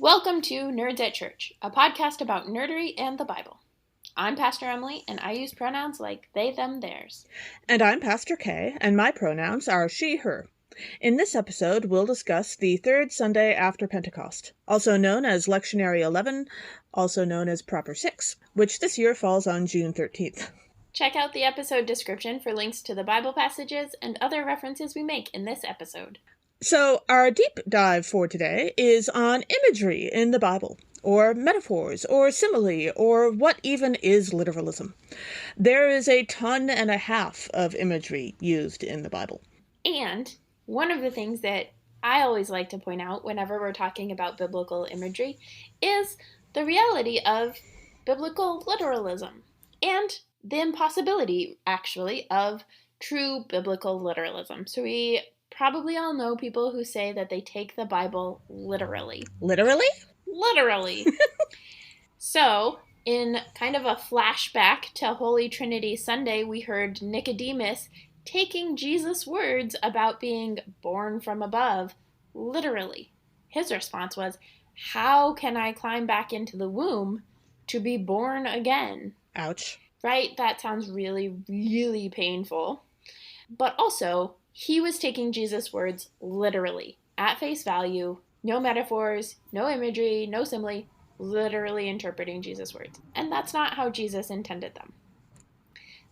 Welcome to Nerds at Church, a podcast about nerdery and the Bible. I'm Pastor Emily, and I use pronouns like they, them, theirs. And I'm Pastor Kay, and my pronouns are she, her. In this episode, we'll discuss the third Sunday after Pentecost, also known as Lectionary 11, also known as Proper 6, which this year falls on June 13th. Check out the episode description for links to the Bible passages and other references we make in this episode. So, our deep dive for today is on imagery in the Bible, or metaphors, or simile, or what even is literalism. There is a ton and a half of imagery used in the Bible. And one of the things that I always like to point out whenever we're talking about biblical imagery is the reality of biblical literalism and the impossibility, actually, of true biblical literalism. So we probably all know people who say that they take the Bible literally. Literally? Literally. So, in kind of a flashback to Holy Trinity Sunday, we heard Nicodemus taking Jesus' words about being born from above literally. His response was, "How can I climb back into the womb to be born again?" Ouch. Right? That sounds really, really painful. But also, he was taking Jesus' words literally, at face value, no metaphors, no imagery, no simile, literally interpreting Jesus' words. And that's not how Jesus intended them.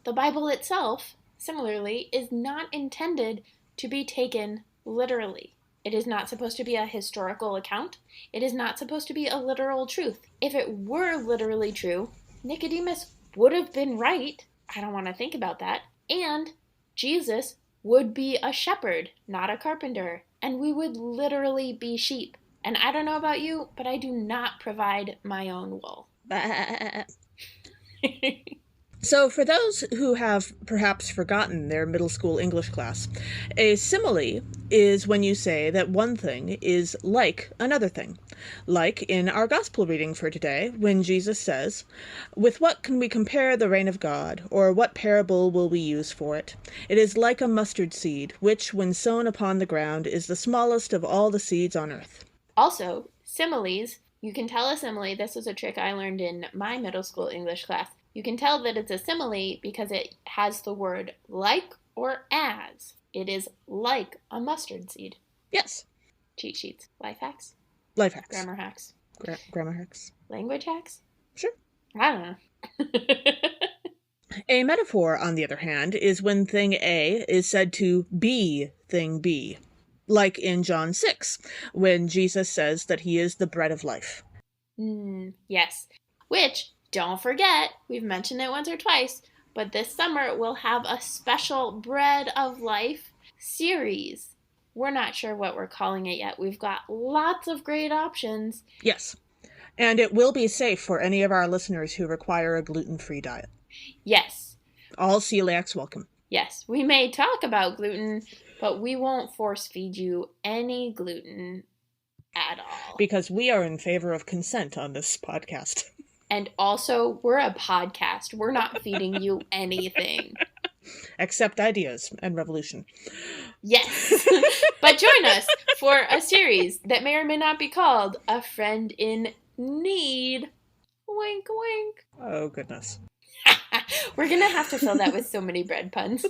The Bible itself, similarly, is not intended to be taken literally. It is not supposed to be a historical account. It is not supposed to be a literal truth. If it were literally true, Nicodemus would have been right. I don't want to think about that. And Jesus would be a shepherd, not a carpenter, and we would literally be sheep. And I don't know about you, but I do not provide my own wool. So, for those who have perhaps forgotten their middle school English class, a simile is when you say that one thing is like another thing. Like in our gospel reading for today, when Jesus says, "With what can we compare the reign of God, or what parable will we use for it? It is like a mustard seed, which, when sown upon the ground, is the smallest of all the seeds on earth." Also, similes, you can tell a simile, this is a trick I learned in my middle school English class. You can tell that it's a simile because it has the word like or as. It is like a mustard seed. Yes. Cheat sheets. Life hacks? Life hacks. Grammar hacks. Grammar hacks. Language hacks? Sure. I don't know. A metaphor, on the other hand, is when thing A is said to be thing B. Like in John 6, when Jesus says that he is the bread of life. Yes. Which, don't forget, we've mentioned it once or twice, but this summer we'll have a special Bread of Life series. We're not sure what we're calling it yet. We've got lots of great options. Yes. And it will be safe for any of our listeners who require a gluten-free diet. Yes. All celiacs welcome. Yes. We may talk about gluten, but we won't force feed you any gluten at all. Because we are in favor of consent on this podcast. And also, we're a podcast. We're not feeding you anything. Except ideas and revolution. Yes. But join us for a series that may or may not be called A Friend in Need. Wink, wink. Oh, goodness. We're going to have to fill that with so many bread puns.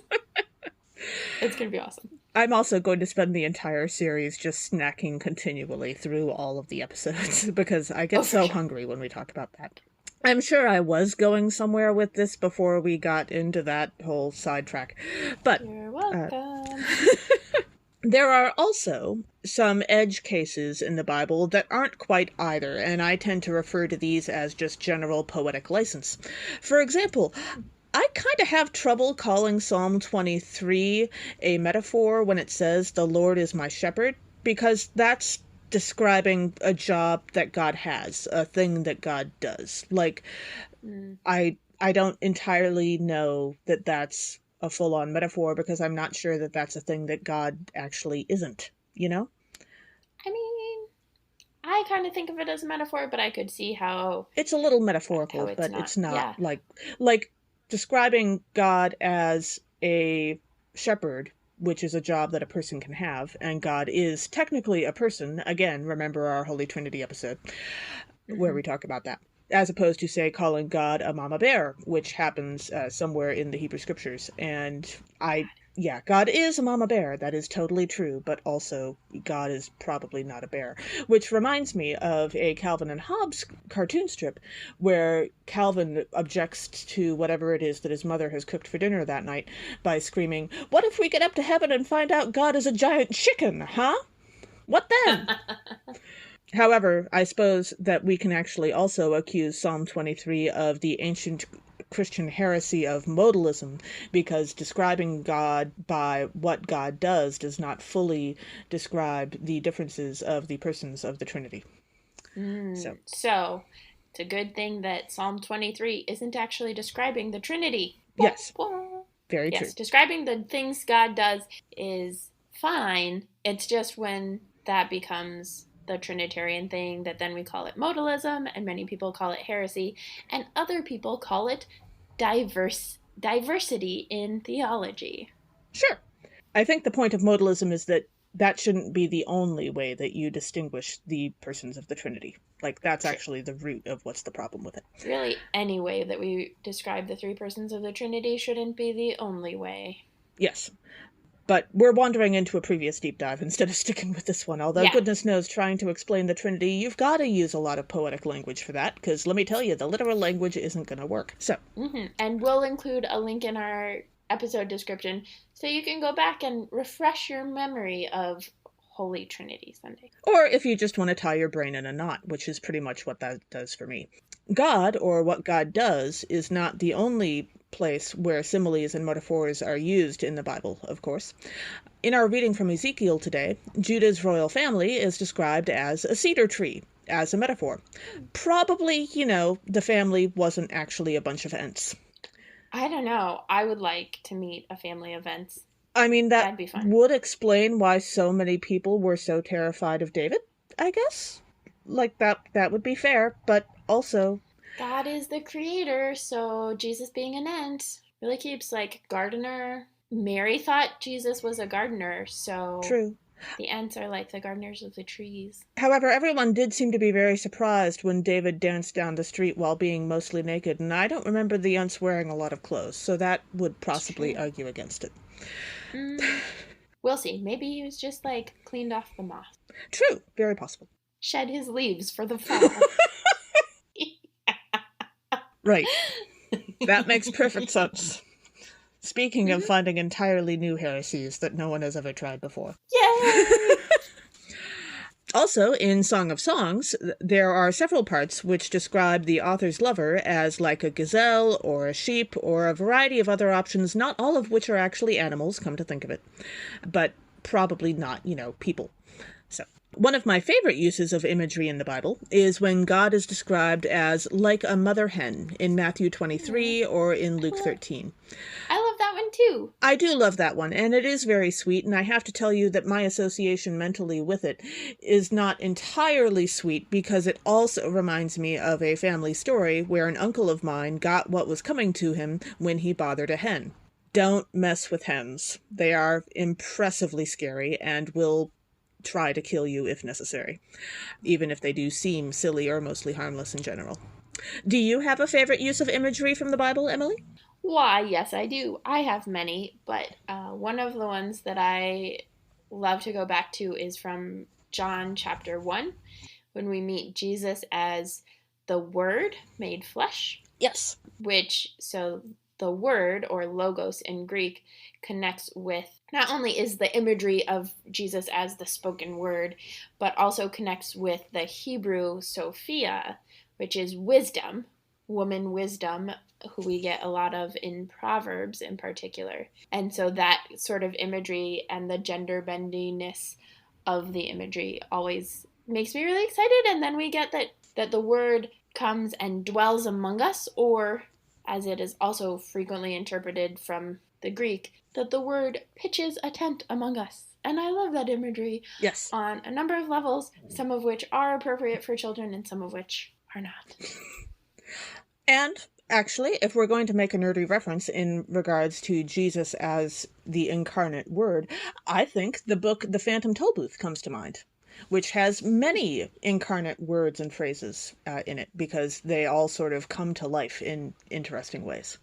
It's going to be awesome. I'm also going to spend the entire series just snacking continually through all of the episodes because I get so hungry when we talk about that. I'm sure I was going somewhere with this before we got into that whole sidetrack, but you're welcome. There are also some edge cases in the Bible that aren't quite either, and I tend to refer to these as just general poetic license. For example, I kind of have trouble calling Psalm 23 a metaphor when it says, "The Lord is my shepherd," because that's describing a job that God has, a thing that God does. Like, I don't entirely know that that's a full-on metaphor because I'm not sure that that's a thing that God actually isn't, you know? I mean, I kind of think of it as a metaphor, but I could see how... It's a little metaphorical, but it's not like describing God as a shepherd which is a job that a person can have, and God is technically a person. Again, remember our Holy Trinity episode where we talk about that. As opposed to, say, calling God a mama bear, which happens somewhere in the Hebrew scriptures. And God is a mama bear. That is totally true. But also, God is probably not a bear. Which reminds me of a Calvin and Hobbes cartoon strip where Calvin objects to whatever it is that his mother has cooked for dinner that night by screaming, "What if we get up to heaven and find out God is a giant chicken, huh? What then?" However, I suppose that we can actually also accuse Psalm 23 of the ancient Christian heresy of modalism, because describing God by what God does not fully describe the differences of the persons of the Trinity. So, it's a good thing that Psalm 23 isn't actually describing the Trinity. Yes, very true. Yes, describing the things God does is fine. It's just when that becomes the Trinitarian thing that then we call it modalism, and many people call it heresy, and other people call it diversity in theology. Sure. I think the point of modalism is that shouldn't be the only way that you distinguish the persons of the Trinity. Like, that's actually the root of what's the problem with it. Really, any way that we describe the three persons of the Trinity shouldn't be the only way. Yes. But we're wandering into a previous deep dive instead of sticking with this one. Although, goodness knows, trying to explain the Trinity, you've got to use a lot of poetic language for that, because let me tell you, the literal language isn't going to work. So. And we'll include a link in our episode description so you can go back and refresh your memory of Holy Trinity Sunday. Or if you just want to tie your brain in a knot, which is pretty much what that does for me. God, or what God does, is not the only place where similes and metaphors are used in the Bible, of course. In our reading from Ezekiel today, Judah's royal family is described as a cedar tree, as a metaphor. Probably, the family wasn't actually a bunch of ants. I don't know. I would like to meet a family of ants. I mean, that would explain why so many people were so terrified of David, I guess. Like, that would be fair, but also... God is the creator, so Jesus being an ant really keeps, gardener. Mary thought Jesus was a gardener, so... True. The ants are like the gardeners of the trees. However, everyone did seem to be very surprised when David danced down the street while being mostly naked, and I don't remember the ants wearing a lot of clothes, so that would possibly argue against it. We'll see. Maybe he was just, cleaned off the moss. True. Very possible. Shed his leaves for the fall. Right. That makes perfect sense. Speaking of finding entirely new heresies that no one has ever tried before. Yay! Also, in Song of Songs, there are several parts which describe the author's lover as like a gazelle or a sheep or a variety of other options, not all of which are actually animals, come to think of it, but probably not, people. So, one of my favorite uses of imagery in the Bible is when God is described as like a mother hen in Matthew 23 or in Luke 13. I love that one too. I do love that one, and it is very sweet, and I have to tell you that my association mentally with it is not entirely sweet, because it also reminds me of a family story where an uncle of mine got what was coming to him when he bothered a hen. Don't mess with hens. They are impressively scary and will try to kill you if necessary, even if they do seem silly or mostly harmless in general. Do you have a favorite use of imagery from the Bible, Emily? Why, yes, I do. I have many, but one of the ones that I love to go back to is from John chapter 1, when we meet Jesus as the Word made flesh. Yes. So the word, or logos in Greek, connects with, not only is the imagery of Jesus as the spoken word, but also connects with the Hebrew Sophia, which is wisdom, woman wisdom, who we get a lot of in Proverbs in particular. And so that sort of imagery and the gender bendiness of the imagery always makes me really excited. And then we get that the word comes and dwells among us, or as it is also frequently interpreted from the Greek, that the word pitches a tent among us. And I love that imagery. Yes. On a number of levels, some of which are appropriate for children and some of which are not. And Actually, if we're going to make a nerdy reference in regards to Jesus as the incarnate word, I think the book The Phantom Tollbooth comes to mind, which has many incarnate words and phrases in it because they all sort of come to life in interesting ways.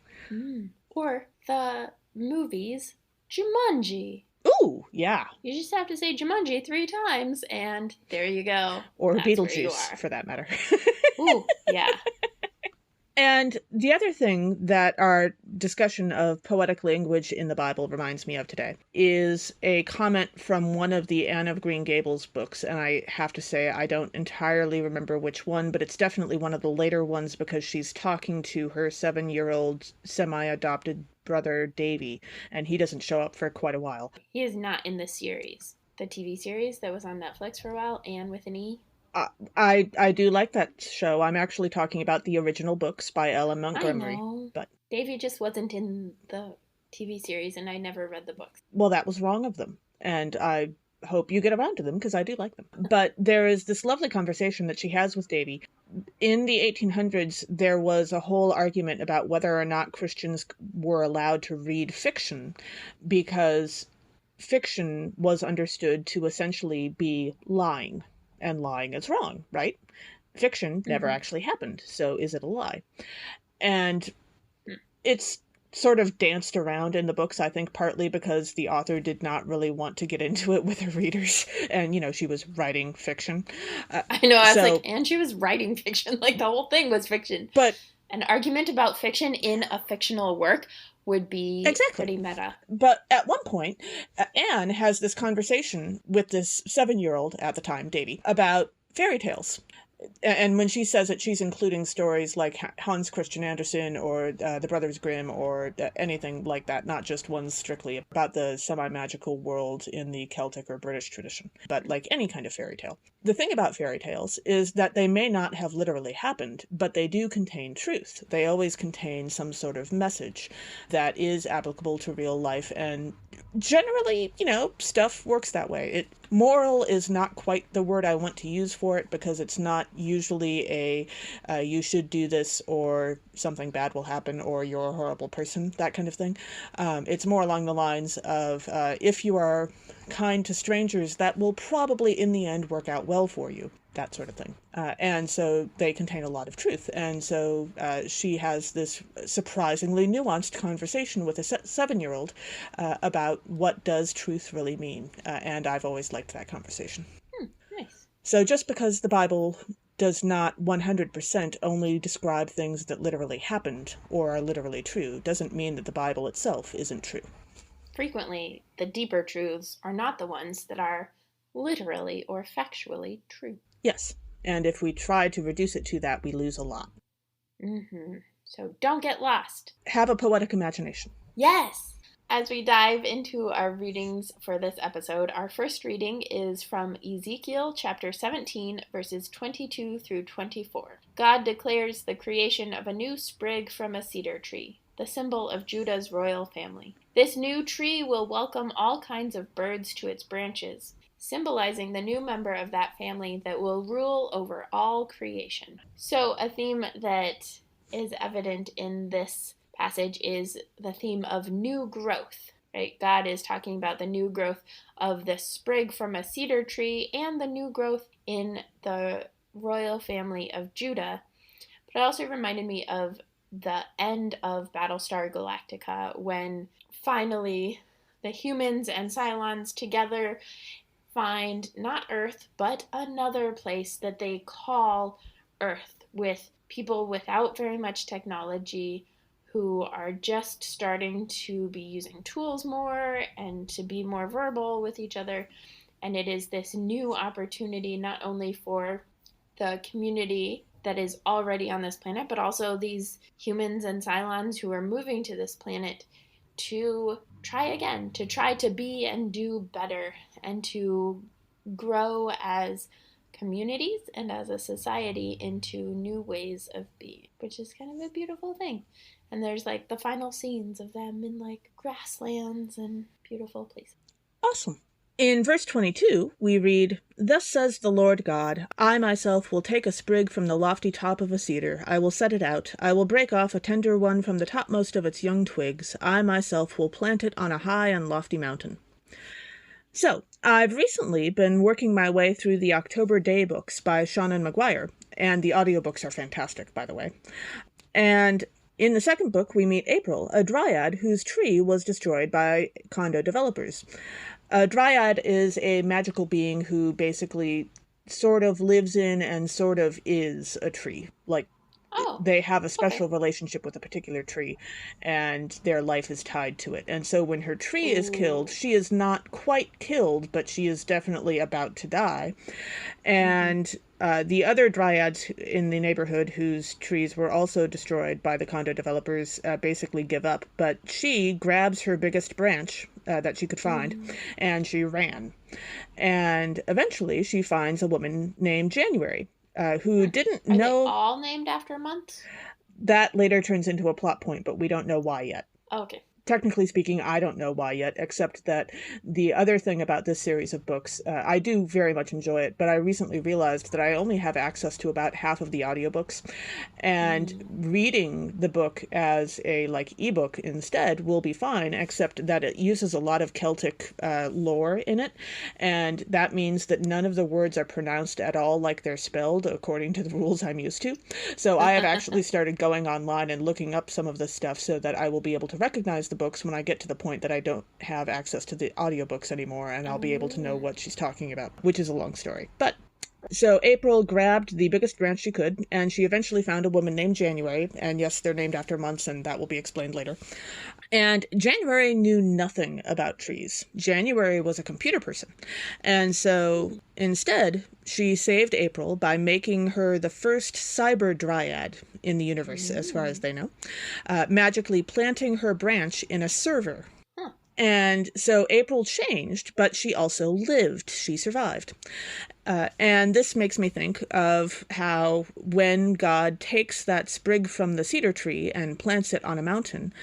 Or the movies Jumanji. Ooh, yeah. You just have to say Jumanji 3 times, and there you go. Or That's where you Beetlejuice, are. for that matter. Ooh, yeah. And the other thing that our discussion of poetic language in the Bible reminds me of today is a comment from one of the Anne of Green Gables books. And I have to say, I don't entirely remember which one, but it's definitely one of the later ones because she's talking to her 7-year-old semi-adopted brother, Davy, and he doesn't show up for quite a while. He is not in the series. The TV series that was on Netflix for a while, Anne with an E. I do like that show. I'm actually talking about the original books by Ellen Montgomery. I know. But Davy just wasn't in the TV series, and I never read the books. well, that was wrong of them. And I hope you get around to them because I do like them. But there is this lovely conversation that she has with Davy. In the 1800s, there was a whole argument about whether or not Christians were allowed to read fiction because fiction was understood to essentially be lying. And lying is wrong, right? Fiction never actually happened, so is it a lie? And it's sort of danced around in the books, I think, partly because the author did not really want to get into it with her readers. And, she was writing fiction. I know, I was like, and she was writing fiction. Like, the whole thing was fiction. But an argument about fiction in a fictional work would be pretty meta. But at one point, Anne has this conversation with this 7-year-old at the time, Davy, about fairy tales. And when she says it, she's including stories like Hans Christian Andersen or the Brothers Grimm or anything like that, not just ones strictly about the semi-magical world in the Celtic or British tradition, but like any kind of fairy tale. The thing about fairy tales is that they may not have literally happened, but they do contain truth. They always contain some sort of message that is applicable to real life, and generally, stuff works that way. Moral is not quite the word I want to use for it because it's not usually a you should do this or something bad will happen or you're a horrible person, that kind of thing. It's more along the lines of if you are kind to strangers, that will probably in the end work out well for you. That sort of thing. And so they contain a lot of truth. And so she has this surprisingly nuanced conversation with a 7-year-old about what does truth really mean. And I've always liked that conversation. Nice. So just because the Bible does not 100% only describe things that literally happened or are literally true, doesn't mean that the Bible itself isn't true. Frequently, the deeper truths are not the ones that are literally or factually true. Yes, and if we try to reduce it to that, we lose a lot. So don't get lost. Have a poetic imagination. Yes! As we dive into our readings for this episode, our first reading is from Ezekiel chapter 17, verses 22 through 24. God declares the creation of a new sprig from a cedar tree, the symbol of Judah's royal family. This new tree will welcome all kinds of birds to its branches, symbolizing the new member of that family that will rule over all creation. So a theme that is evident in this passage is the theme of new growth, right? God is talking about the new growth of the sprig from a cedar tree and the new growth in the royal family of Judah. But it also reminded me of the end of Battlestar Galactica when finally the humans and Cylons together find not Earth, but another place that they call Earth, with people without very much technology who are just starting to be using tools more and to be more verbal with each other. And it is this new opportunity not only for the community that is already on this planet, but also these humans and Cylons who are moving to this planet to try again, to try to be and do better, and to grow as communities and as a society into new ways of being, which is kind of a beautiful thing. And there's like the final scenes of them in like grasslands and beautiful places. Awesome. In verse 22, we read, "Thus says the Lord God, I myself will take a sprig from the lofty top of a cedar. I will set it out. I will break off a tender one from the topmost of its young twigs. I myself will plant it on a high and lofty mountain." So, I've recently been working my way through the October Day books by Seanan McGuire, and the audiobooks are fantastic, by the way. And in the second book, we meet April, a dryad whose tree was destroyed by condo developers. A dryad is a magical being who basically sort of lives in and sort of is a tree. Like, they have a special relationship with a particular tree, and their life is tied to it. And so when her tree is killed, she is not quite killed, but she is definitely about to die. And the other dryads in the neighborhood whose trees were also destroyed by the condo developers basically give up. But she grabs her biggest branch that she could find, and she ran. And eventually she finds a woman named January, who didn't know... Are they all named after months? That later turns into a plot point, but we don't know why yet. Okay. Technically speaking, I don't know why yet, except that the other thing about this series of books, I do very much enjoy it, but I recently realized that I only have access to about half of the audiobooks, and reading the book as a, ebook instead will be fine, except that it uses a lot of Celtic lore in it, and that means that none of the words are pronounced at all like they're spelled, according to the rules I'm used to. So I have actually started going online and looking up some of this stuff so that I will be able to recognize the books when I get to the point that I don't have access to the audiobooks anymore, and I'll be able to know what she's talking about, which is a long story. But so April grabbed the biggest branch she could, and she eventually found a woman named January, and yes, they're named after months, and that will be explained later. And January knew nothing about trees. January was a computer person. And so instead, she saved April by making her the first cyber dryad in the universe, as far as they know, magically planting her branch in a server. And so April changed, but she also lived. She survived. And this makes me think of how when God takes that sprig from the cedar tree and plants it on a mountain,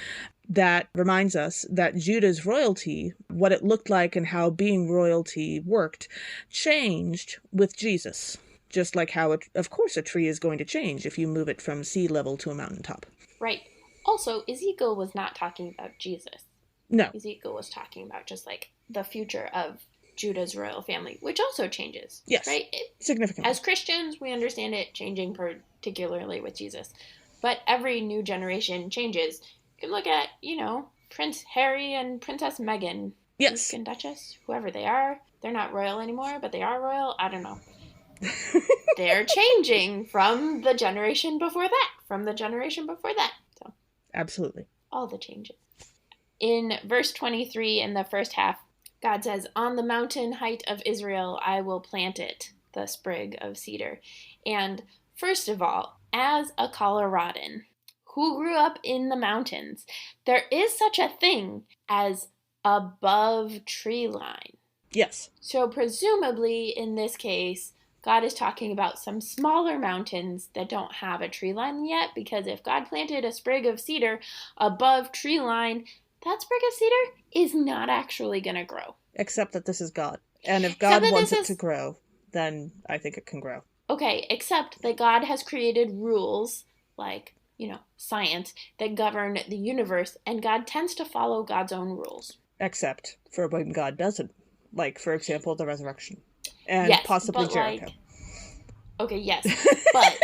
that reminds us that Judah's royalty, what it looked like and how being royalty worked, changed with Jesus. Just like how, of course, a tree is going to change if you move it from sea level to a mountaintop. Right. Also, Ezekiel was not talking about Jesus. No. Ezekiel was talking about just the future of Judah's royal family, which also changes. Yes. Right? Significantly. As Christians, we understand it changing particularly with Jesus. But every new generation changes. You can look at, Prince Harry and Princess Meghan. Yes. Duke and Duchess, whoever they are. They're not royal anymore, but they are royal. I don't know. They're changing from the generation before that. So absolutely. All the changes. In verse 23 in the first half, God says, "On the mountain height of Israel, I will plant it, the sprig of cedar." And first of all, as a Coloradan who grew up in the mountains, there is such a thing as above tree line. Yes. So presumably, in this case, God is talking about some smaller mountains that don't have a tree line yet, because if God planted a sprig of cedar above tree line, that sprig of cedar is not actually going to grow. Except that this is God. And if God wants it to grow, then I think it can grow. Okay, except that God has created rules, like, science, that govern the universe, and God tends to follow God's own rules. Except for when God doesn't. Like, for example, the resurrection. And possibly Jericho. Okay, yes, but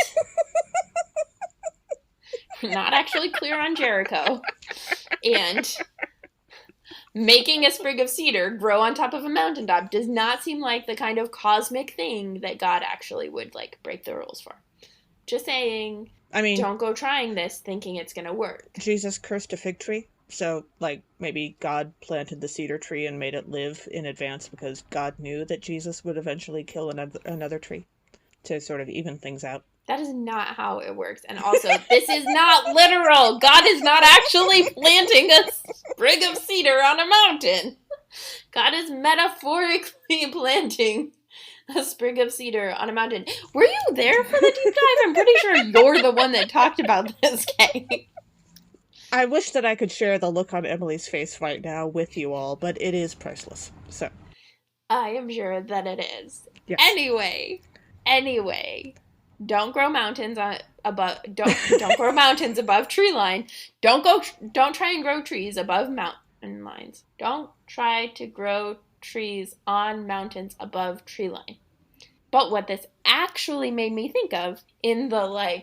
we're not actually clear on Jericho. And making a sprig of cedar grow on top of a mountaintop does not seem like the kind of cosmic thing that God actually would, break the rules for. Just saying, don't go trying this thinking it's going to work. Jesus cursed a fig tree. So, maybe God planted the cedar tree and made it live in advance because God knew that Jesus would eventually kill another tree to sort of even things out. That is not how it works. And also, this is not literal. God is not actually planting a sprig of cedar on a mountain. God is metaphorically planting a sprig of cedar on a mountain. Were you there for the deep dive? I'm pretty sure you're the one that talked about this, Kay. I wish that I could share the look on Emily's face right now with you all, but it is priceless. So, I am sure that it is. Yes. Anyway, don't grow mountains don't grow mountains above tree line. Don't try and grow trees above mountain lines. Don't try to grow trees on mountains above tree line. But what this actually made me think of in the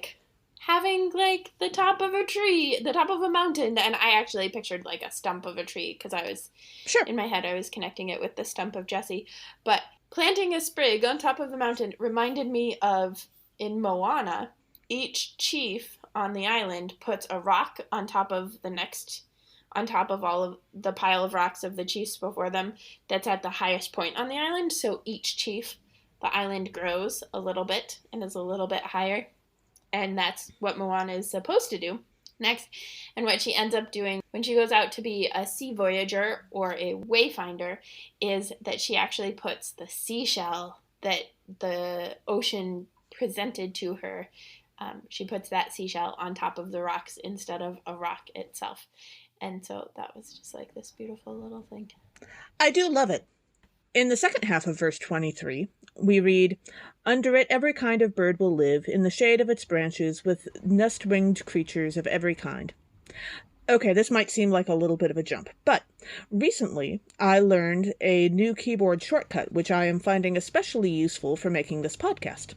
having the top of a tree, the top of a mountain, and I actually pictured a stump of a tree because I was Sure. in my head I was connecting it with the stump of Jesse. But planting a sprig on top of the mountain reminded me of in Moana, each chief on the island puts a rock on top of all of the pile of rocks of the chiefs before them that's at the highest point on the island. So each chief, the island grows a little bit and is a little bit higher. And that's what Moana is supposed to do next. And what she ends up doing when she goes out to be a sea voyager or a wayfinder is that she actually puts the seashell that the ocean presented to her. She puts that seashell on top of the rocks instead of a rock itself. And so that was just this beautiful little thing. I do love it. In the second half of verse 23, we read, "Under it every kind of bird will live, in the shade of its branches, with nest-winged creatures of every kind." Okay, this might seem like a little bit of a jump, but recently I learned a new keyboard shortcut, which I am finding especially useful for making this podcast.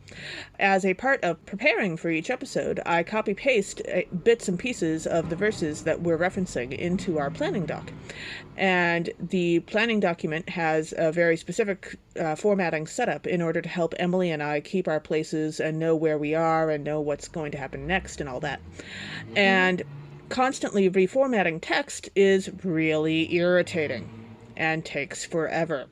As a part of preparing for each episode, I copy-paste bits and pieces of the verses that we're referencing into our planning doc. And the planning document has a very specific formatting setup in order to help Emily and I keep our places and know where we are and know what's going to happen next and all that. And constantly reformatting text is really irritating and takes forever.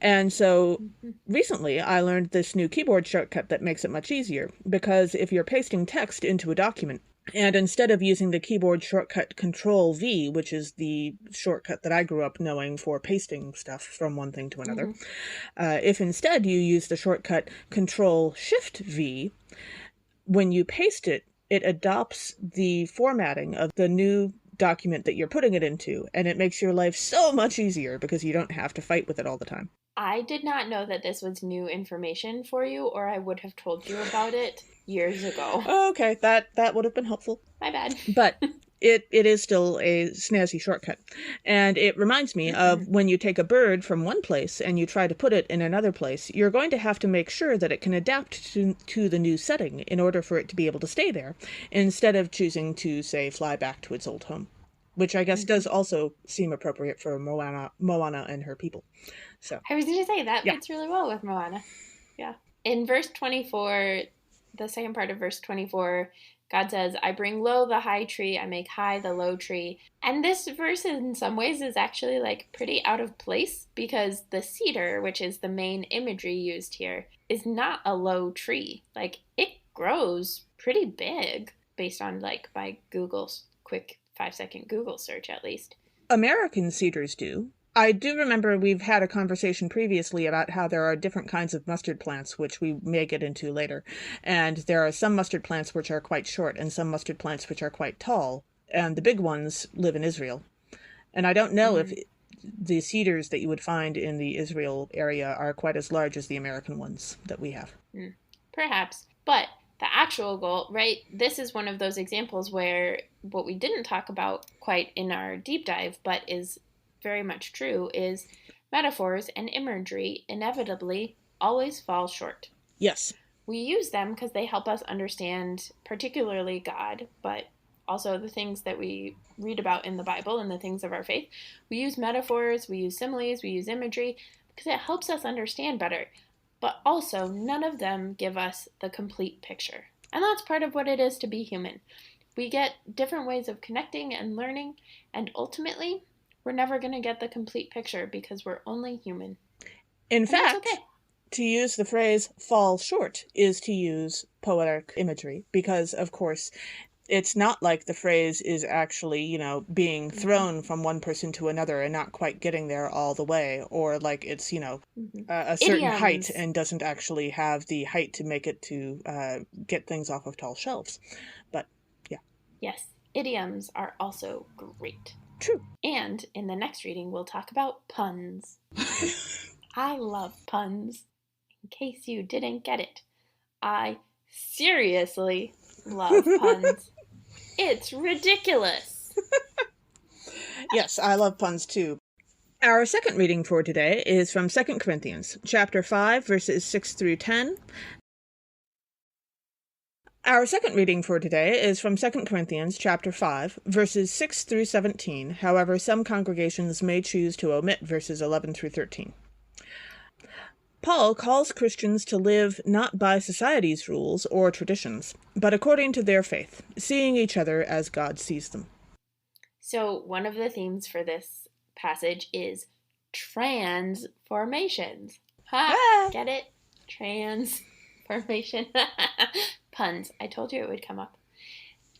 And so recently I learned this new keyboard shortcut that makes it much easier, because if you're pasting text into a document, and instead of using the keyboard shortcut Control-V, which is the shortcut that I grew up knowing for pasting stuff from one thing to another, if instead you use the shortcut Control-Shift-V, when you paste it, it adopts the formatting of the new document that you're putting it into, and it makes your life so much easier because you don't have to fight with it all the time. I did not know that this was new information for you, or I would have told you about it years ago. Okay, that would have been helpful. My bad. But it is still a snazzy shortcut. And it reminds me of when you take a bird from one place and you try to put it in another place, you're going to have to make sure that it can adapt to the new setting in order for it to be able to stay there, instead of choosing to, say, fly back to its old home. Which I guess does also seem appropriate for Moana and her people. So I was going to say, that fits really well with Moana. Yeah. In verse 24, the second part of verse 24, God says, "I bring low the high tree, I make high the low tree." And this verse in some ways is actually pretty out of place, because the cedar, which is the main imagery used here, is not a low tree. It grows pretty big based on by Google's quick 5-second Google search, at least. American cedars do. I do remember we've had a conversation previously about how there are different kinds of mustard plants, which we may get into later. And there are some mustard plants which are quite short and some mustard plants which are quite tall. And the big ones live in Israel. And I don't know if the cedars that you would find in the Israel area are quite as large as the American ones that we have. Perhaps. But the actual goal, right? This is one of those examples where what we didn't talk about quite in our deep dive, but is very much true, is metaphors and imagery inevitably always fall short. Yes. We use them because they help us understand particularly God, but also the things that we read about in the Bible and the things of our faith. We use metaphors, we use similes, we use imagery because it helps us understand better. But also, none of them give us the complete picture. And that's part of what it is to be human. We get different ways of connecting and learning, and ultimately, we're never going to get the complete picture because we're only human. In fact, to use the phrase fall short is to use poetic imagery, because, of course, it's not like the phrase is actually, being thrown from one person to another and not quite getting there all the way, or it's, a certain Idioms. height and doesn't actually have the height to make it to get things off of tall shelves. But, yeah. Yes, idioms are also great. True. And in the next reading, we'll talk about puns. I love puns. In case you didn't get it, I seriously love puns. It's ridiculous. Yes, I love puns too. Our second reading for today is from 2 Corinthians, chapter 5, verses 6 through 10. Our second reading for today is from 2 Corinthians chapter 5, verses 6 through 17. However, some congregations may choose to omit verses 11 through 13. Paul calls Christians to live not by society's rules or traditions, but according to their faith, seeing each other as God sees them. So, one of the themes for this passage is transformations. Ha! Get it? Transformation. Puns. I told you it would come up.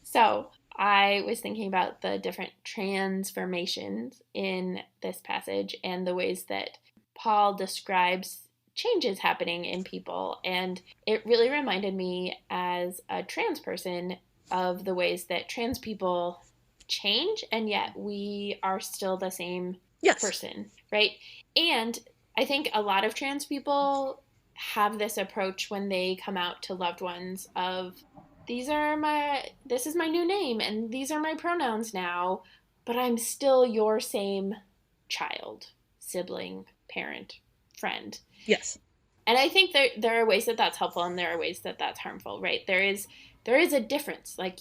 So, I was thinking about the different transformations in this passage and the ways that Paul describes changes happening in people. And it really reminded me as a trans person of the ways that trans people change, and yet we are still the same person, right? And I think a lot of trans people have this approach when they come out to loved ones of, this is my new name and these are my pronouns now, but I'm still your same child, sibling, parent, friend. Yes. And I think there are ways that that's helpful and there are ways that that's harmful, right? There is a difference. Like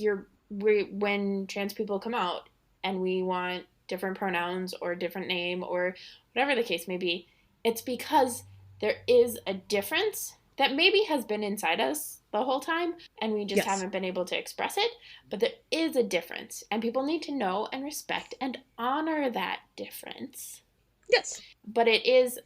when trans people come out and we want different pronouns or a different name or whatever the case may be, it's because there is a difference that maybe has been inside us the whole time and we just haven't been able to express it, but there is a difference and people need to know and respect and honor that difference. Yes. But it is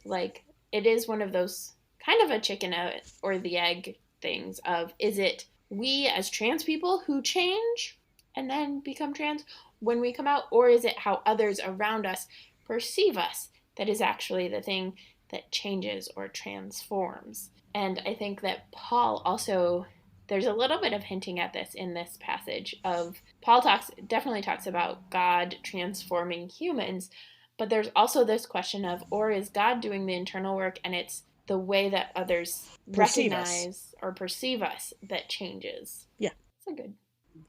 one of those kind of a chicken or the egg things of, is it we as trans people who change and then become trans when we come out, or is it how others around us perceive us that is actually the thing that changes or transforms? And I think that Paul also, there's a little bit of hinting at this in this passage of, Paul definitely talks about God transforming humans, but there's also this question of, or is God doing the internal work and it's the way that others recognize or perceive us that changes? Yeah. So good.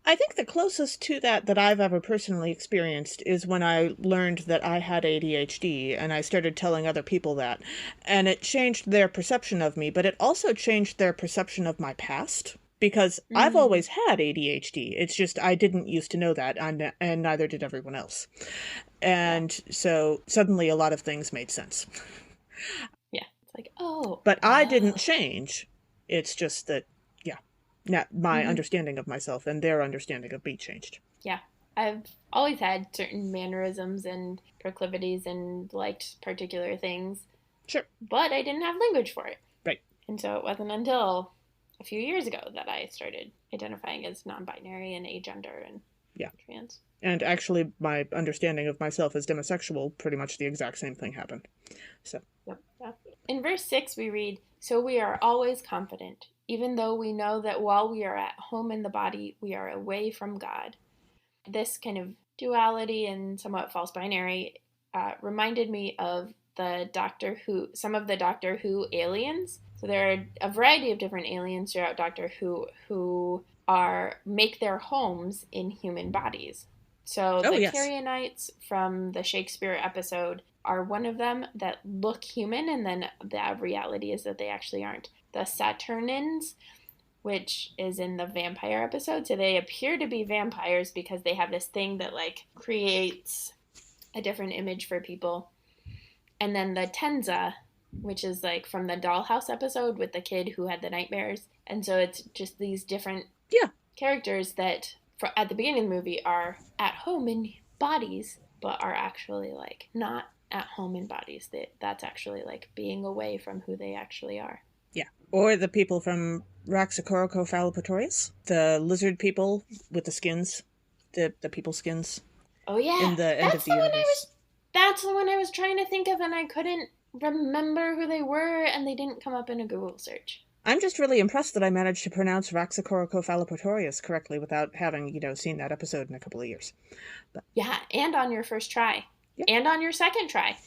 I think the closest to that I've ever personally experienced is when I learned that I had ADHD and I started telling other people that. And it changed their perception of me, but it also changed their perception of my past. Because I've always had ADHD. It's just I didn't used to know that, and neither did everyone else. And so suddenly a lot of things made sense. Yeah, it's like, oh. But I didn't change. It's just that, my understanding of myself and their understanding of me changed. Yeah, I've always had certain mannerisms and proclivities and liked particular things. Sure. But I didn't have language for it. Right. And so it wasn't until a few years ago that I started identifying as non-binary and agender and trans. And actually, my understanding of myself as demisexual, pretty much the exact same thing happened. So. Yep. Yeah. In verse 6, we read, "So we are always confident, even though we know that while we are at home in the body, we are away from God." This kind of duality and somewhat false binary reminded me of some of the Doctor Who aliens. So there are a variety of different aliens throughout Doctor who make their homes in human bodies. So the Carrionites from the Shakespeare episode are one of them that look human, and then the reality is that they actually aren't. The Saturnins, which is in the vampire episode, so they appear to be vampires because they have this thing that creates a different image for people. And then the Tenza, which is from the Dollhouse episode with the kid who had the nightmares. And so it's just these different characters that at the beginning of the movie are at home in bodies, but are actually not at home in bodies. That's actually being away from who they actually are. Yeah. Or the people from Raxacoricophalopatorius, the lizard people with the skins, the people skins. Oh yeah, in the end of the universe. That's the one I was trying to think of, and I couldn't remember who they were, and they didn't come up in a Google search. I'm just really impressed that I managed to pronounce Raxacoricophalopatorius correctly without having, seen that episode in a couple of years. But. Yeah, and on your first try. Yep. And on your second try.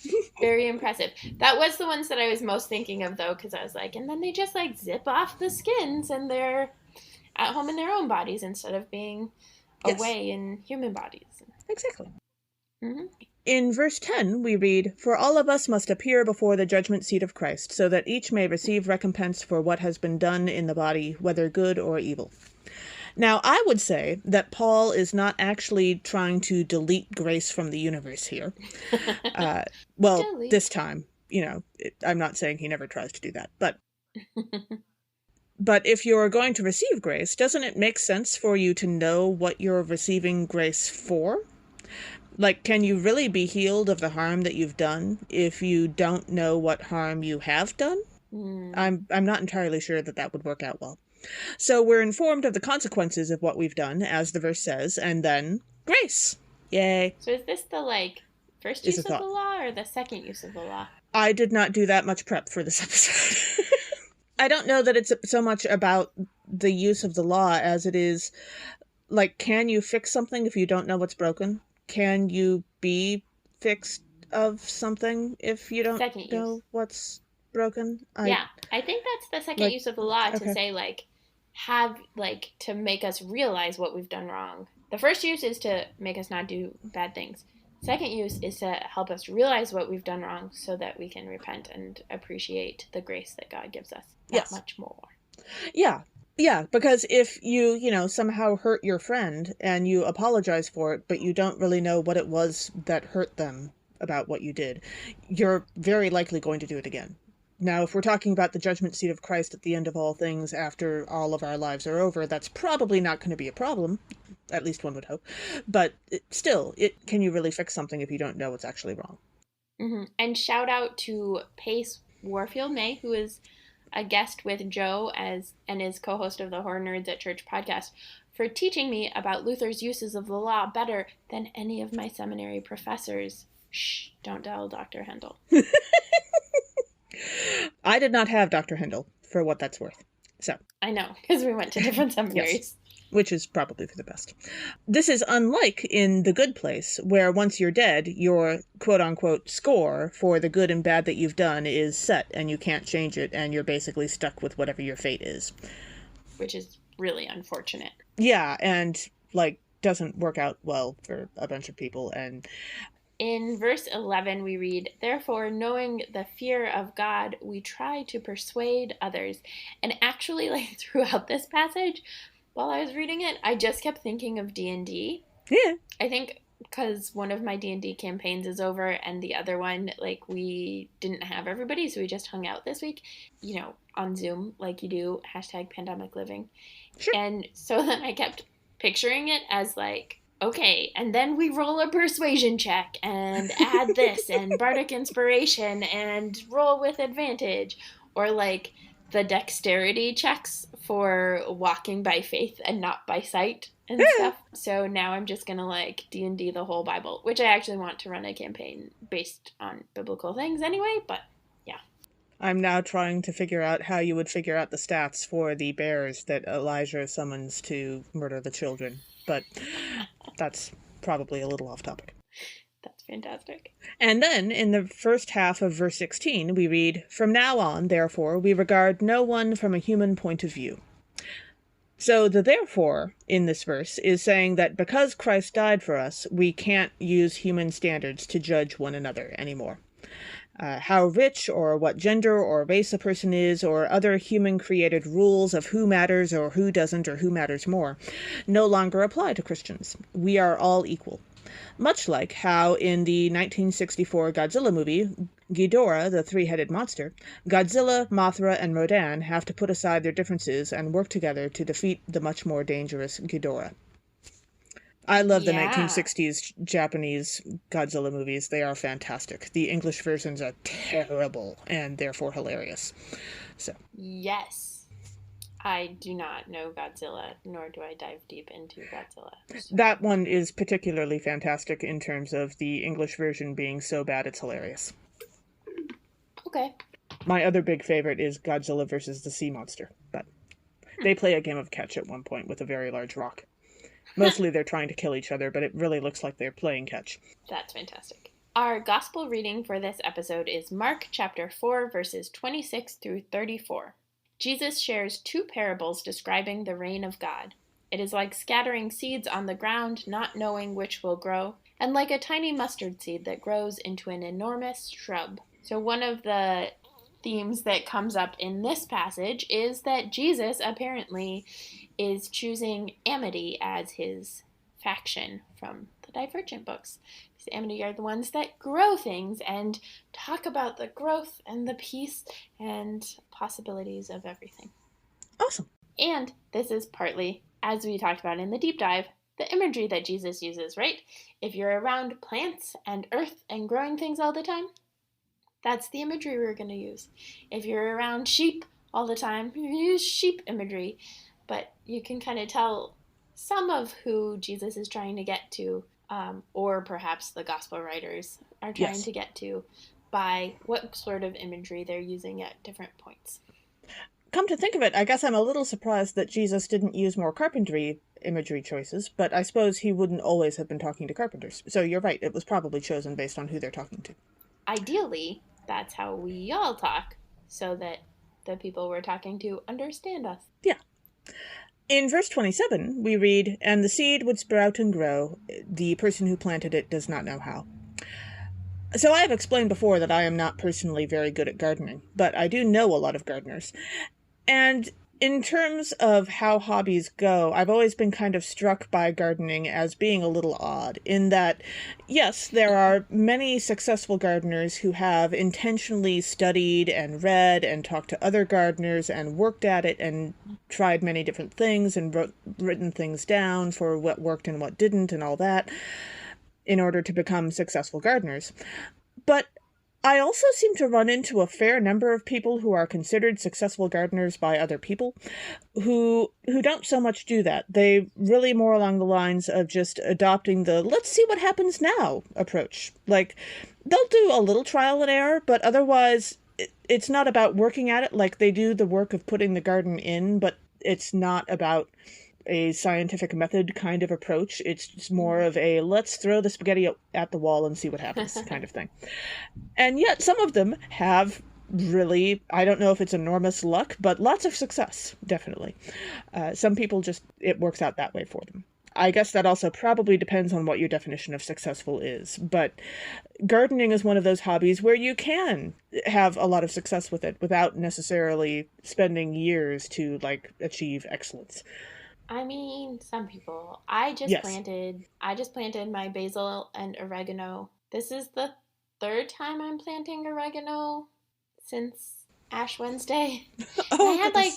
Very impressive. That was the ones that I was most thinking of, though, because I was like, and then they just like zip off the skins and they're at home in their own bodies instead of being away in human bodies. Exactly. Mm-hmm. In verse 10, we read, "For all of us must appear before the judgment seat of Christ, so that each may receive recompense for what has been done in the body, whether good or evil." Now, I would say that Paul is not actually trying to delete grace from the universe here. This time, I'm not saying he never tries to do that, but if you're going to receive grace, doesn't it make sense for you to know what you're receiving grace for? Like, can you really be healed of the harm that you've done if you don't know what harm you have done? I'm not entirely sure that would work out well. So we're informed of the consequences of what we've done, as the verse says, and then grace. Yay. So is this the, first use of the law or the second use of the law? I did not do that much prep for this episode. I don't know that it's so much about the use of the law as it is, can you fix something if you don't know what's broken? Can you be fixed of something if you don't know what's broken? I think that's the second use of the law, to say, to make us realize what we've done wrong. The first use is to make us not do bad things. Second use is to help us realize what we've done wrong so that we can repent and appreciate the grace that God gives us that much more. Yeah. Yeah, because if you, somehow hurt your friend and you apologize for it, but you don't really know what it was that hurt them about what you did, you're very likely going to do it again. Now, if we're talking about the judgment seat of Christ at the end of all things after all of our lives are over, that's probably not going to be a problem. At least one would hope. But still, can you really fix something if you don't know what's actually wrong? Mm-hmm. And shout out to Pace Warfield May, who is a guest with Joe and is co-host of the Horror Nerds at Church podcast, for teaching me about Luther's uses of the law better than any of my seminary professors. Shh, don't tell Dr. Hendel. I did not have Dr. Hendel, for what that's worth. So I know, because we went to different seminaries. Yes. Which is probably for the best. This is unlike in The Good Place, where once you're dead, your quote-unquote score for the good and bad that you've done is set, and you can't change it, and you're basically stuck with whatever your fate is. Which is really unfortunate. Yeah, and, doesn't work out well for a bunch of people, and... In verse 11, we read, "Therefore, knowing the fear of God, we try to persuade others." And actually, throughout this passage, while I was reading it, I just kept thinking of D&D. Yeah. I think because one of my D&D campaigns is over and the other one, we didn't have everybody, so we just hung out this week, on Zoom, like you do, #pandemic living. Sure. And so then I kept picturing it as okay, and then we roll a persuasion check and add this and bardic inspiration and roll with advantage, or the dexterity checks for walking by faith and not by sight and stuff. So now I'm just gonna D&D the whole Bible, which I actually want to run a campaign based on biblical things anyway, but yeah. I'm now trying to figure out how you would figure out the stats for the bears that Elijah summons to murder the children, but that's probably a little off topic. That's fantastic. And then, in the first half of verse 16, we read, "From now on, therefore, we regard no one from a human point of view." So the therefore in this verse is saying that because Christ died for us, we can't use human standards to judge one another anymore. How rich or what gender or race a person is, or other human-created rules of who matters or who doesn't or who matters more, no longer apply to Christians. We are all equal. Much like how in the 1964 Godzilla movie, Ghidorah, the three-headed monster, Godzilla, Mothra, and Rodan have to put aside their differences and work together to defeat the much more dangerous Ghidorah. I love the 1960s Japanese Godzilla movies. They are fantastic. The English versions are terrible and therefore hilarious. So. Yes. I do not know Godzilla, nor do I dive deep into Godzilla. So. That one is particularly fantastic in terms of the English version being so bad it's hilarious. Okay. My other big favorite is Godzilla versus the Sea Monster, but they play a game of catch at one point with a very large rock. Mostly they're trying to kill each other, but it really looks like they're playing catch. That's fantastic. Our gospel reading for this episode is Mark chapter 4, verses 26 through 34. Jesus shares two parables describing the reign of God. It is like scattering seeds on the ground, not knowing which will grow, and like a tiny mustard seed that grows into an enormous shrub. So one of the themes that comes up in this passage is that Jesus apparently is choosing Amity as his faction from the Divergent books. Because Amity are the ones that grow things and talk about the growth and the peace and possibilities of everything. Awesome. And this is partly, as we talked about in the deep dive, the imagery that Jesus uses, right? If you're around plants and earth and growing things all the time, that's the imagery we're going to use. If you're around sheep all the time, you're going to use sheep imagery. But you can kind of tell some of who Jesus is trying to get to, or perhaps the gospel writers are trying to get to, by what sort of imagery they're using at different points. Come to think of it, I guess I'm a little surprised that Jesus didn't use more carpentry imagery choices, but I suppose he wouldn't always have been talking to carpenters. So you're right, it was probably chosen based on who they're talking to. Ideally, that's how we all talk, so that the people we're talking to understand us. Yeah. In verse 27, we read, "And the seed would sprout and grow. The person who planted it does not know how." So I have explained before that I am not personally very good at gardening, but I do know a lot of gardeners. And in terms of how hobbies go, I've always been kind of struck by gardening as being a little odd, in that, yes, there are many successful gardeners who have intentionally studied and read and talked to other gardeners and worked at it and tried many different things and written things down for what worked and what didn't and all that in order to become successful gardeners. But I also seem to run into a fair number of people who are considered successful gardeners by other people who don't so much do that. They really more along the lines of just adopting the let's see what happens now approach. Like, they'll do a little trial and error, but otherwise it's not about working at it. Like, they do the work of putting the garden in, but it's not about a scientific method kind of approach. It's just more of a let's throw the spaghetti at the wall and see what happens kind of thing. And yet some of them have really, I don't know if it's enormous luck, but lots of success, definitely. Some people just, it works out that way for them. I guess that also probably depends on what your definition of successful is. But gardening is one of those hobbies where you can have a lot of success with it without necessarily spending years to, like, achieve excellence. I mean, some people. I just planted my basil and oregano. This is the third time I'm planting oregano since Ash Wednesday. Oh, I had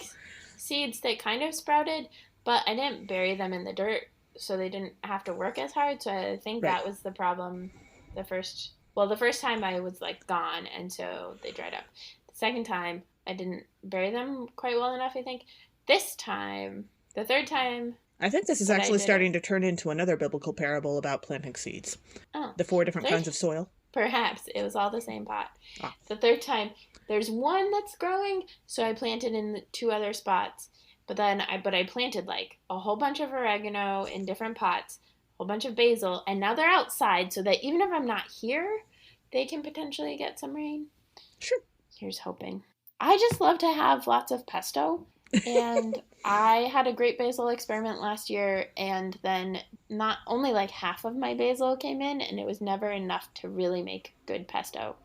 seeds that kind of sprouted, but I didn't bury them in the dirt, so they didn't have to work as hard. So I think that was the problem. The first time I was gone, and so they dried up. The second time I didn't bury them quite well enough, I think. This time, the third time, I think this is actually starting to turn into another biblical parable about planting seeds. Oh, the 4 different kinds of soil. Perhaps. It was all the same pot. Ah. The third time, there's one that's growing, so I planted in the 2 other spots. But then I planted a whole bunch of oregano in different pots, a whole bunch of basil, and now they're outside so that even if I'm not here, they can potentially get some rain. Sure. Here's hoping. I just love to have lots of pesto. And I had a great basil experiment last year, and then not only half of my basil came in, and it was never enough to really make good pesto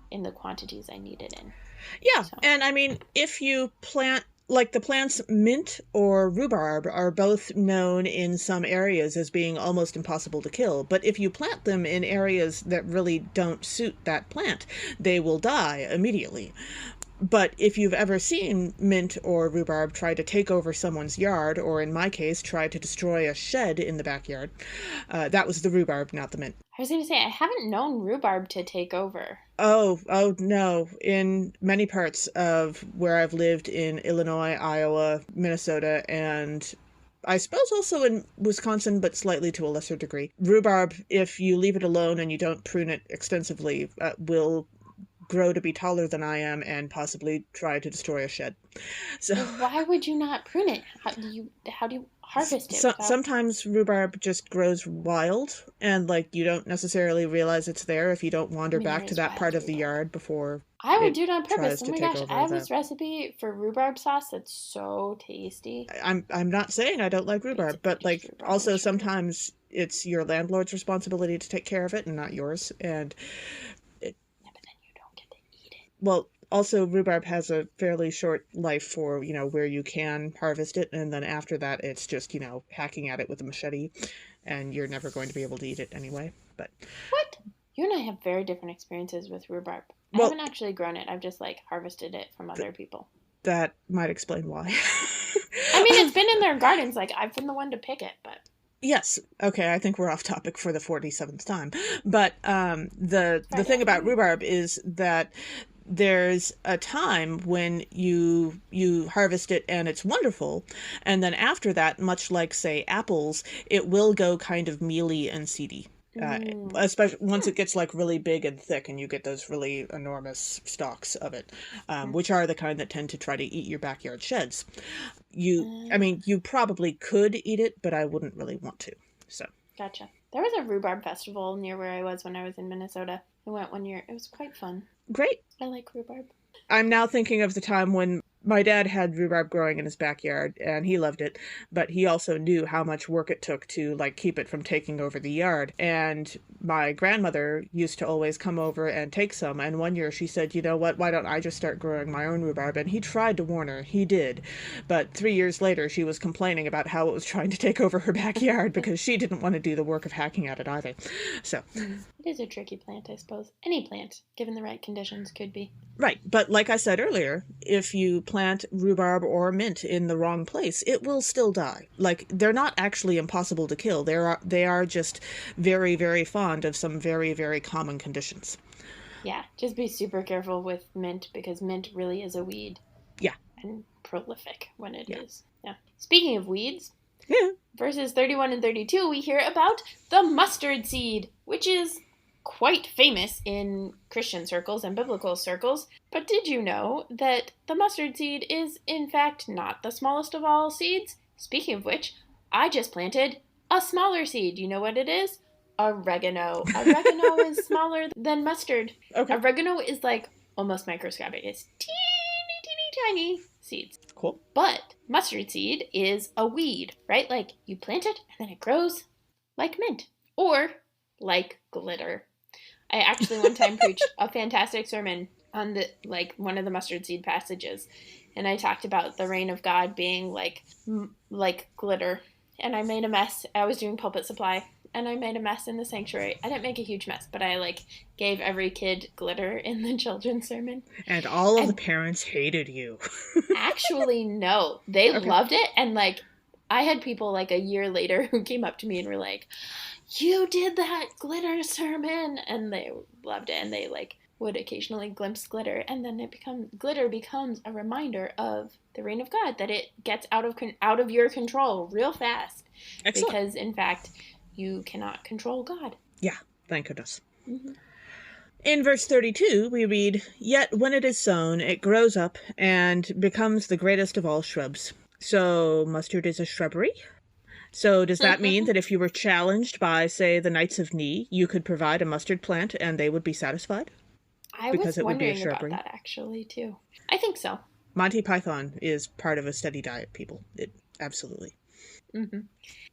in the quantities I needed in. Yeah, so. And I mean, if you plant, the plants mint or rhubarb are both known in some areas as being almost impossible to kill, but if you plant them in areas that really don't suit that plant, they will die immediately. But if you've ever seen mint or rhubarb try to take over someone's yard, or in my case, try to destroy a shed in the backyard, that was the rhubarb, not the mint. I was going to say, I haven't known rhubarb to take over. Oh, no. In many parts of where I've lived in Illinois, Iowa, Minnesota, and I suppose also in Wisconsin, but slightly to a lesser degree, rhubarb, if you leave it alone and you don't prune it extensively, will grow to be taller than I am and possibly try to destroy a shed. So Well, why would you not prune it? How do you harvest it without sometimes rhubarb just grows wild, and like you don't necessarily realize it's there if you don't wander I mean, there back to is that part wild of the rhubarb. yard before I would it do it on purpose. tries Oh to my take gosh, I over have the. this recipe for rhubarb sauce that's so tasty. I'm not saying I don't like It rhubarb, but is like rhubarb with also sugar. sometimes it's your landlord's responsibility to take care of it and not yours. And it, Yeah, but then you don't get to eat it. well, also rhubarb has a fairly short life for, where you can harvest it, and then after that it's just, hacking at it with a machete, and you're never going to be able to eat it anyway. But What? You and I have very different experiences with rhubarb. I well, haven't actually grown it. I've just like harvested it from other people. that might explain why. I mean, it's been in their gardens. Like I've been the one to pick it, but Yes. Okay, I think we're off topic for the 47th time. But the right thing at about rhubarb is that there's a time when you harvest it and it's wonderful, and then after that, much like say apples, it will go kind of mealy and seedy. Uh, mm, Especially once it gets like really big and thick, and you get those really enormous stalks of it, mm, which are the kind that tend to try to eat your backyard sheds. I uh, mean, you probably could eat it, but I wouldn't really want to. So gotcha. There was a rhubarb festival near where I was when I was in Minnesota. I went one year. It was quite fun. great. I like rhubarb. I'm now thinking of the time when my dad had rhubarb growing in his backyard and he loved it, but he also knew how much work it took to like keep it from taking over the yard. And my grandmother used to always come over and take some, and one year she said, "You know what? Why don't I just start growing my own rhubarb?" And he tried to warn her. He did. But 3 years later she was complaining about how it was trying to take over her backyard because she didn't want to do the work of hacking at it either. So, It is a tricky plant, I suppose. Any plant, given the right conditions, could be. right, but like I said earlier, if you plant rhubarb or mint in the wrong place, it will still die. Like they're not actually impossible to kill. They are just very very fond of some very very common conditions. Yeah, just be super careful with mint because mint really is a weed Yeah. and prolific when it Yeah. is. Yeah. Speaking of weeds, Yeah. verses 31 and 32, we hear about the mustard seed, which is quite famous in Christian circles and biblical circles. But did you know that the mustard seed is, in fact, not the smallest of all seeds? Speaking of which, I just planted a smaller seed. You know what it is? Oregano. Oregano is smaller than mustard. Okay. Oregano is like almost microscopic. It's teeny, teeny, tiny seeds. Cool. But mustard seed is a weed, right? Like you plant it and then it grows like mint or like glitter. I actually one time preached a fantastic sermon on the like one of the mustard seed passages, and I talked about the reign of God being like glitter. And I made a mess. I was doing pulpit supply, and I made a mess in the sanctuary. I didn't make a huge mess, but I like gave every kid glitter in the children's sermon. And all of the And parents hated you. actually, no, they Okay. loved it, and like I had people like a year later who came up to me and were like, "You did that glitter sermon," and they loved it, and they like would occasionally glimpse glitter, and then glitter becomes a reminder of the reign of God, that it gets out of your control real fast, Excellent. because in fact you cannot control God. Yeah. Thank goodness. Mm-hmm. In verse 32, we read, "Yet when it is sown, it grows up and becomes the greatest of all shrubs." So, mustard is a shrubbery. So, does that mean that if you were challenged by, say, the Knights of Ni, you could provide a mustard plant and they would be satisfied? I Because was it would be a wondering about shrubbery. that actually too. I think so. Monty Python is part of a steady diet, people. Absolutely. Mm-hmm.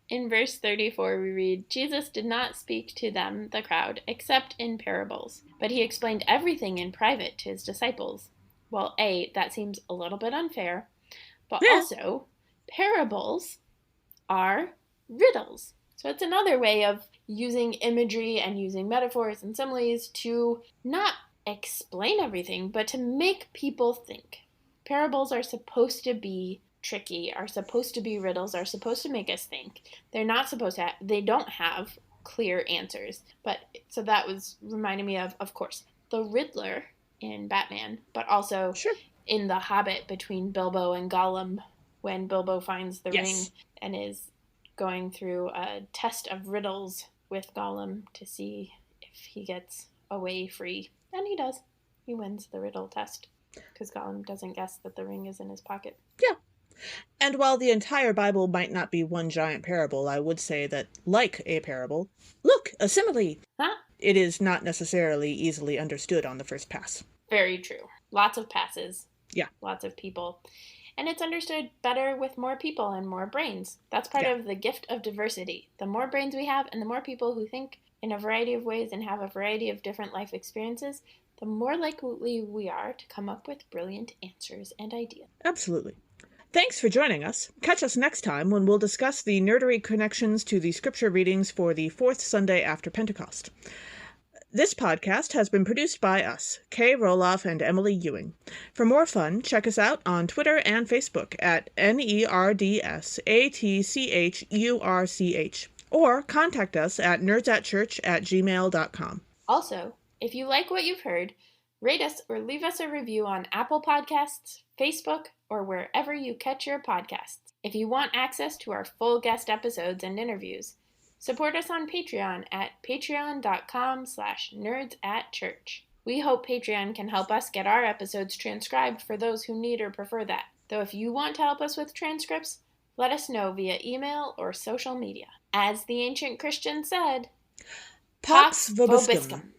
In verse 34, we read, Jesus did not speak to them, the crowd, except in parables, but he explained everything in private to his disciples. Well, that seems a little bit unfair, but Yeah. also, parables are riddles. So it's another way of using imagery and using metaphors and similes to not explain everything, but to make people think. Parables are supposed to be tricky, are supposed to be riddles, are supposed to make us think. They're not supposed to they don't have clear answers. But so that was reminding me of course, the Riddler in Batman, but also Sure. in The Hobbit between Bilbo and Gollum, when Bilbo finds the ring Yes. and is going through a test of riddles with Gollum to see if he gets away free. And he does. He wins the riddle test because Gollum doesn't guess that the ring is in his pocket. Yeah. And while the entire Bible might not be one giant parable, I would say that, like a parable, look, a simile! Huh? It is not necessarily easily understood on the first pass. Very true. Lots of passes. Yeah. Lots of people. And it's understood better with more people and more brains. That's part of the gift of diversity. The more brains we have and the more people who think in a variety of ways and have a variety of different life experiences, the more likely we are to come up with brilliant answers and ideas. Absolutely. Thanks for joining us. Catch us next time when we'll discuss the nerdery connections to the scripture readings for the fourth Sunday after Pentecost. This podcast has been produced by us, Kay Rohloff and Emily Ewing. For more fun, check us out on Twitter and Facebook at NERDSATCHURCH, or contact us at nerdsatchurch@gmail.com. Also, if you like what you've heard, rate us or leave us a review on Apple Podcasts, Facebook, or wherever you catch your podcasts. If you want access to our full guest episodes and interviews, support us on Patreon at patreon.com/nerdsatchurch. We hope Patreon can help us get our episodes transcribed for those who need or prefer that. Though if you want to help us with transcripts, let us know via email or social media. As the ancient Christian said, Pax vobiscum.